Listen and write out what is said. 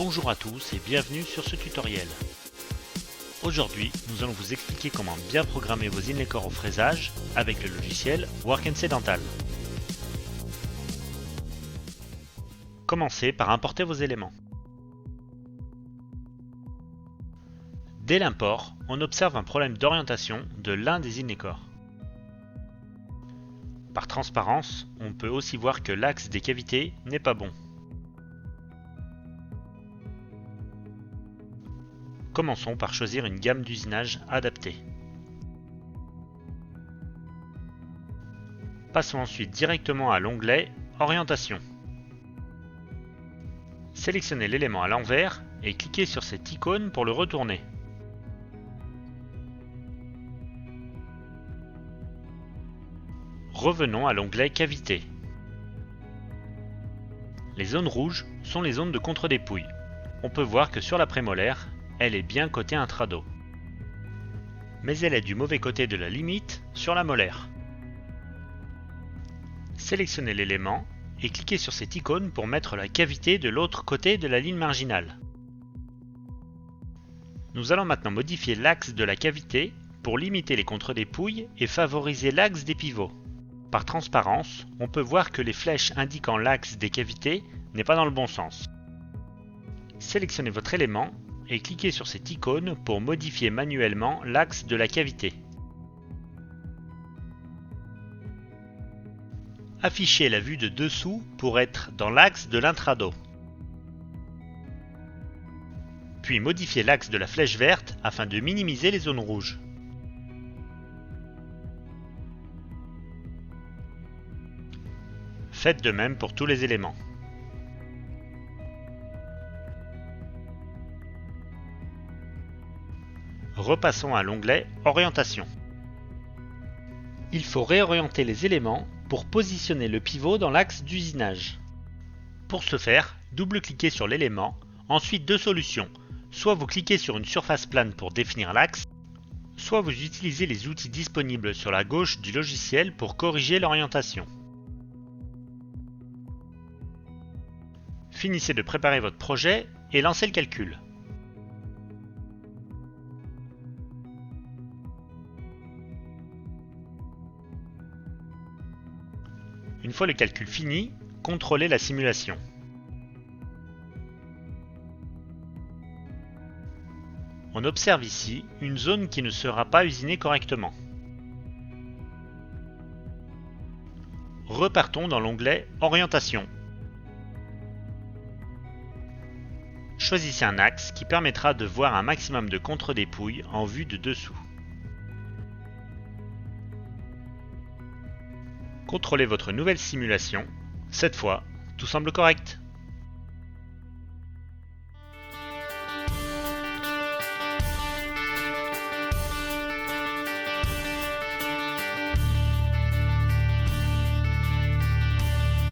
Bonjour à tous et bienvenue sur ce tutoriel. Aujourd'hui, nous allons vous expliquer comment bien programmer vos inlécores au fraisage avec le logiciel Work & Dental. Commencez par importer vos éléments. Dès l'import, on observe un problème d'orientation de l'un des inlécores. Par transparence, on peut aussi voir que l'axe des cavités n'est pas bon. Commençons par choisir une gamme d'usinage adaptée. Passons ensuite directement à l'onglet Orientation. Sélectionnez l'élément à l'envers et cliquez sur cette icône pour le retourner. Revenons à l'onglet Cavité. Les zones rouges sont les zones de contre-dépouille. On peut voir que sur la prémolaire, elle est bien côté intrado. Mais elle est du mauvais côté de la limite sur la molaire. Sélectionnez l'élément et cliquez sur cette icône pour mettre la cavité de l'autre côté de la ligne marginale. Nous allons maintenant modifier l'axe de la cavité pour limiter les contre-dépouilles et favoriser l'axe des pivots. Par transparence, on peut voir que les flèches indiquant l'axe des cavités n'est pas dans le bon sens. Sélectionnez votre élément et cliquez sur cette icône pour modifier manuellement l'axe de la cavité. Affichez la vue de dessous pour être dans l'axe de l'intrado. Puis modifiez l'axe de la flèche verte afin de minimiser les zones rouges. Faites de même pour tous les éléments. Repassons à l'onglet Orientation. Il faut réorienter les éléments pour positionner le pivot dans l'axe d'usinage. Pour ce faire, double-cliquez sur l'élément, ensuite deux solutions. Soit vous cliquez sur une surface plane pour définir l'axe, soit vous utilisez les outils disponibles sur la gauche du logiciel pour corriger l'orientation. Finissez de préparer votre projet et lancez le calcul. Une fois le calcul fini, contrôlez la simulation. On observe ici une zone qui ne sera pas usinée correctement. Repartons dans l'onglet Orientation. Choisissez un axe qui permettra de voir un maximum de contre-dépouilles en vue de dessous. Contrôlez votre nouvelle simulation. Cette fois, tout semble correct.